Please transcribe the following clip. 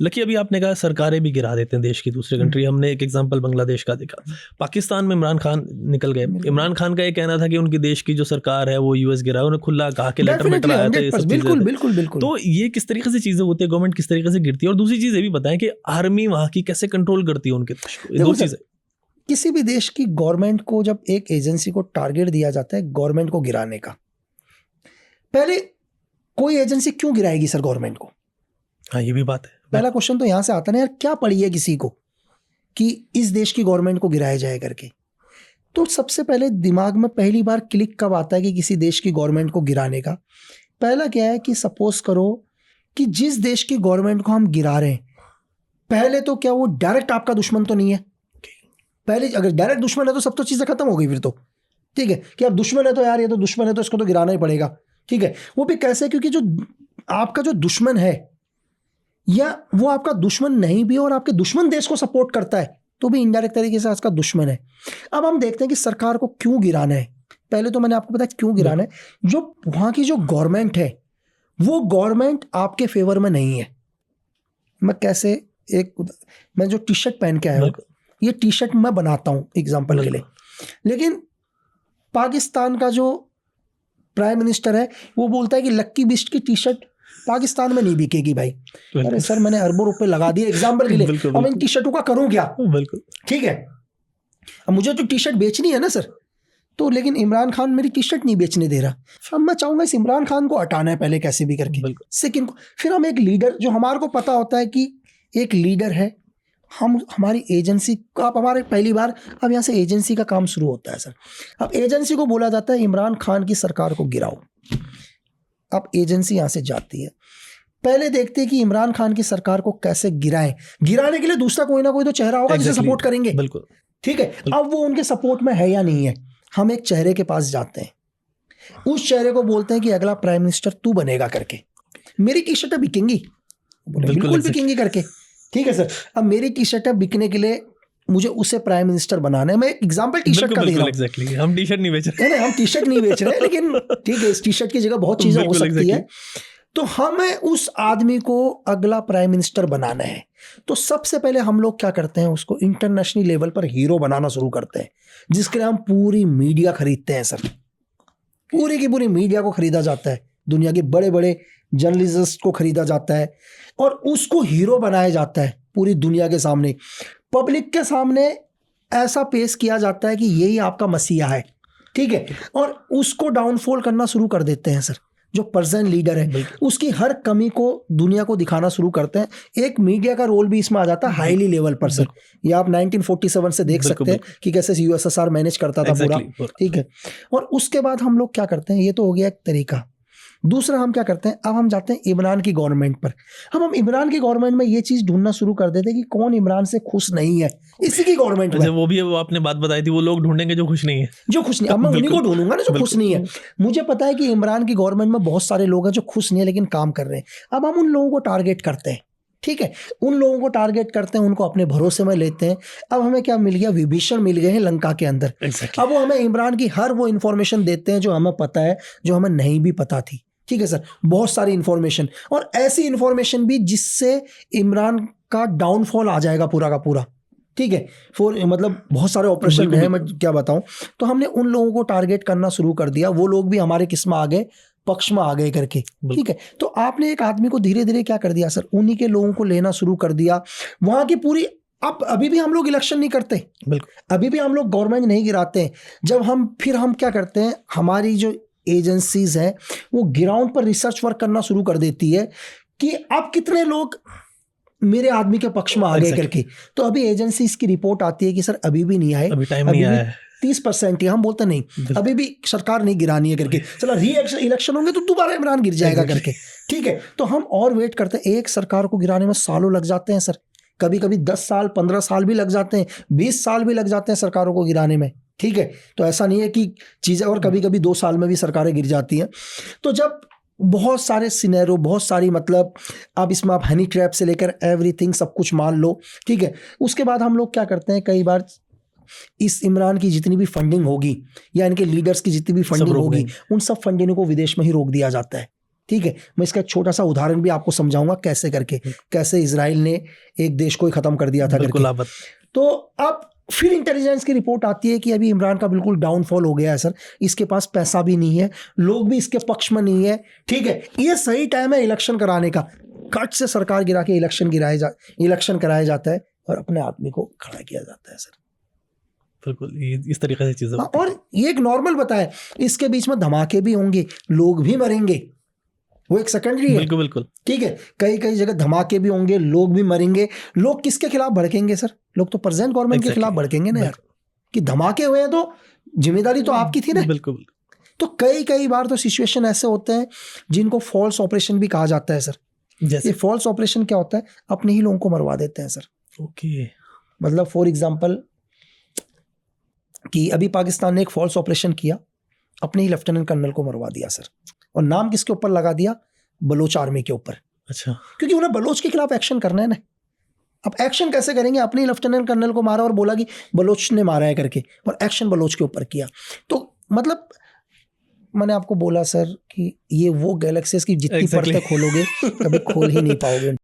Lucky अभी आपने कहा सरकारें भी गिरा देते हैं देश की दूसरी कंट्री। हमने एक एग्जांपल बांग्लादेश का देखा। पाकिस्तान में इमरान खान निकल गए। इमरान खान का ये कहना था कि उनकी देश की जो सरकार है वो यूएस गिरा, उन्हें खुला कहा के लेटर में कराया था, ये सब बिल्कुल बिल्कुल बिल्कुल। तो ये किस तरीके से चीजें होती है, गवर्नमेंट किस तरीके से गिरती है? और दूसरी चीज ये भी बताएं कि आर्मी वहां की कैसे कंट्रोल करती है उनके देश को। दो चीजें। किसी भी देश की गवर्नमेंट को जब एक एजेंसी को टारगेट दिया जाता है गवर्नमेंट को गिराने का, पहले कोई एजेंसी क्यों गिराएगी सर गवर्नमेंट को? हाँ, ये भी बात है। पहला क्वेश्चन तो यहां से आता है यार, क्या पड़ी है किसी को कि इस देश की गवर्नमेंट को गिराया जाए करके? तो सबसे पहले दिमाग में पहली बार क्लिक कब आता है कि किसी देश की गवर्नमेंट को गिराने का? पहला क्या है कि सपोज करो कि जिस देश की गवर्नमेंट को हम गिरा रहे हैं, पहले तो क्या वो डायरेक्ट आपका दुश्मन तो नहीं है? पहले अगर डायरेक्ट दुश्मन है तो सब तो चीजें खत्म हो गई फिर तो। ठीक है कि अब दुश्मन है तो यार ये तो दुश्मन है तो इसको तो गिराना ही पड़ेगा। ठीक है, वो भी कैसे? क्योंकि जो आपका जो दुश्मन है या वो आपका दुश्मन नहीं भी और आपके दुश्मन देश को सपोर्ट करता है तो भी इनडायरेक्ट तरीके से उसका दुश्मन है। अब हम देखते हैं कि सरकार को क्यों गिराना है। पहले तो मैंने आपको बताया क्यों गिराना है। जो वहां की जो गवर्नमेंट है वो गवर्नमेंट आपके फेवर में नहीं है। मैं कैसे मैं जो टी शर्ट पहन के आया हूँ, ये टी शर्ट मैं बनाता हूँ एग्जाम्पल के लिए, लेकिन पाकिस्तान का जो प्राइम मिनिस्टर है वो बोलता है कि लक्की बिस्ट की टी शर्ट पाकिस्तान में नहीं बिकेगी भाई। अरे सर मैंने अरबों रुपए लगा दिए एग्जाम्पल के लिए, अब इन टी शर्टों का करूं क्या? बिल्कुल ठीक है, अब मुझे तो टी शर्ट बेचनी है ना सर, तो लेकिन इमरान खान मेरी टी शर्ट नहीं बेचने दे रहा। अब मैं चाहूंगा इस इमरान खान को हटाना है पहले कैसे भी करके। सेकंड, फिर हम एक लीडर, जो हमारे को पता होता है कि एक लीडर है, हम हमारी एजेंसी, आप हमारे पहली बार अब यहाँ से एजेंसी का काम शुरू होता है सर। अब एजेंसी को बोला जाता है इमरान खान की सरकार को गिराओ। अब एजेंसी यहाँ से जाती है, पहले देखते हैं कि इमरान खान की सरकार को कैसे गिराएं। गिराने के लिए दूसरा कोई ना कोई तो चेहरा होगा जिसे सपोर्ट करेंगे। बिल्कुल ठीक है, अब वो उनके सपोर्ट में है या नहीं है। हम एक चेहरे के पास जाते हैं, उस चेहरे को बोलते हैं कि अगला प्राइम मिनिस्टर तू बनेगा करके, मेरी टी शर्टें बिकेंगी, बिल्कुल बिकेंगी करके। ठीक है सर, अब मेरी टी शर्टें बिकने के लिए मुझे उसे प्राइम मिनिस्टर बनाना है। मैं एक एग्जांपल टी शर्ट का दे रहा हूं। एग्जैक्टली, हम टी शर्ट नहीं बेच रहे। हम टी शर्ट नहीं बेच रहे, लेकिन ठीक है इस टी शर्ट की जगह बहुत चीजें हो सकती है। तो हमें उस आदमी को अगला प्राइम मिनिस्टर बनाना है, तो सबसे पहले हम लोग क्या करते हैं, उसको इंटरनेशनल लेवल पर हीरो बनाना शुरू करते हैं, जिसके लिए हम पूरी मीडिया खरीदते हैं सर। पूरी की पूरी मीडिया को खरीदा जाता है, दुनिया के बड़े बड़े जर्नलिस्ट को खरीदा जाता है और उसको हीरो बनाया जाता है पूरी दुनिया के सामने, पब्लिक के सामने ऐसा पेश किया जाता है कि यही आपका मसीहा है। ठीक है, और उसको डाउनफॉल करना शुरू कर देते हैं सर। जो प्रेजेंट लीडर है उसकी हर कमी को दुनिया को दिखाना शुरू करते हैं। एक मीडिया का रोल भी इसमें आ जाता है हाईली लेवल पर सर। ये आप 1947 से देख सकते हैं कि कैसे यूएसएसआर मैनेज करता था पूरा। ठीक है, और उसके बाद हम लोग क्या करते हैं, ये तो हो गया एक तरीका। दूसरा हम क्या करते हैं, अब हम जाते हैं इमरान की गवर्नमेंट पर। हम इमरान की गवर्नमेंट में ये चीज ढूंढना शुरू कर देते हैं कि कौन इमरान से खुश नहीं है इसी की गवर्नमेंट में। वो भी, वो आपने बात बताई थी, वो लोग ढूंढेंगे जो खुश नहीं है, जो खुश नहीं। अब मैं उन्हीं को ढूंढूंगा ना जो खुश नहीं है। मुझे पता है कि इमरान की गवर्नमेंट में बहुत सारे लोग हैं जो खुश नहीं है लेकिन काम कर रहे हैं। अब हम उन लोगों को टारगेट करते हैं। ठीक है, उन लोगों को टारगेट करते हैं, उनको अपने भरोसे में लेते हैं। अब हमें क्या मिल गया, विभीषण मिल गए हैं लंका के अंदर। अब वो हमें इमरान की हर वो इंफॉर्मेशन देते हैं जो हमें पता है, जो हमें नहीं भी पता थी। ठीक है सर, बहुत सारी इंफॉर्मेशन, और ऐसी इंफॉर्मेशन भी जिससे इमरान का डाउनफॉल आ जाएगा पूरा का पूरा। ठीक है, मतलब बहुत सारे ऑपरेशन है, मैं क्या बताऊं। तो हमने उन लोगों को टारगेट करना शुरू कर दिया, वो लोग भी हमारे किस में आ गए, पक्ष में आ गए करके। ठीक है, तो आपने एक आदमी को धीरे धीरे क्या कर दिया सर, उन्हीं के लोगों को लेना शुरू कर दिया। वहां की पूरी, अब अभी भी हम लोग इलेक्शन नहीं करते, अभी भी हम लोग गवर्नमेंट नहीं गिराते। जब हम क्या करते हैं, हमारी जो एजेंसीज हैं वो ग्राउंड पर रिसर्च वर्क करना शुरू कर देती है कि अब कितने लोग मेरे आदमी के पक्ष में आ गए करके। तो अभी एजेंसीज की रिपोर्ट आती है कि सर अभी भी नहीं आए, अभी टाइम नहीं आया है, 30% ही। हम बोलते नहीं अभी भी सरकार नहीं गिरानी है करके, चला इलेक्शन होंगे तो दोबारा इमरान गिर जाएगा करके। ठीक है, तो हम और वेट करते हैं। एक सरकार को गिराने में सालों लग जाते हैं सर, कभी कभी 10 साल 15 साल भी लग जाते हैं, 20 साल भी लग जाते हैं सरकारों को गिराने में। ठीक है, तो ऐसा नहीं है कि चीज़ें, और कभी कभी 2 साल में भी सरकारें गिर जाती हैं। तो जब बहुत सारे सिनेरियो, बहुत सारी, मतलब अब इसमें आप हनी ट्रैप से लेकर एवरीथिंग सब कुछ मान लो। ठीक है, उसके बाद हम लोग क्या करते हैं, कई बार इस इमरान की जितनी भी फंडिंग होगी या इनके लीडर्स की जितनी भी फंडिंग होगी, उन सब फंडिंग को विदेश में ही रोक दिया जाता है। ठीक है, मैं इसका एक छोटा सा उदाहरण भी आपको समझाऊंगा कैसे करके, कैसे इजराइल ने एक देश को ही खत्म कर दिया था बिल्कुल करके। आप तो अब फिर इंटेलिजेंस की रिपोर्ट आती है कि अभी इमरान का बिल्कुल डाउनफॉल हो गया है सर, इसके पास पैसा भी नहीं है, लोग भी इसके पक्ष में नहीं है, ठीक है, ये सही टाइम है इलेक्शन कराने का, कट से सरकार गिरा के इलेक्शन कराया जाता है और अपने आदमी को खड़ा किया जाता है सर। बिल्कुल इस तरीके से चीजें हाँ, और ये एक नॉर्मल बताया, इसके बीच में धमाके भी होंगे, लोग भी मरेंगे, वो एक सेकेंडरी है। बिल्कुल बिल्कुल ठीक है, कई कई जगह धमाके भी होंगे, लोग भी मरेंगे। लोग किसके खिलाफ भड़केंगे सर? लोग तो प्रेजेंट गवर्नमेंट के खिलाफ भड़केंगे ना यार, कि धमाके हुए हैं तो जिम्मेदारी तो आपकी थी ना। बिल्कुल। तो कई कई बार तो सिचुएशन ऐसे होते हैं जिनको फॉल्स ऑपरेशन भी कहा जाता है सर। जैसे ये फॉल्स ऑपरेशन क्या होता है? अपने ही लोगों को मरवा देते हैं सर। ओके, मतलब फॉर एग्जांपल कि अभी पाकिस्तान ने एक फॉल्स ऑपरेशन किया, अपने ही लेफ्टिनेंट कर्नल को मरवा दिया सर, और नाम किसके ऊपर लगा दिया? बलोच आर्मी के ऊपर। अच्छा, क्योंकि उन्हें बलोच के खिलाफ एक्शन करना है ना। अब एक्शन कैसे करेंगे? अपने ही लेफ्टिनेंट कर्नल को मारा और बोला कि बलोच ने मारा है करके, और एक्शन बलोच के ऊपर किया। तो मतलब मैंने आपको बोला सर कि ये वो गैलेक्सीज की जितनी परतें खोलोगे कभी खोल ही नहीं पाओगे।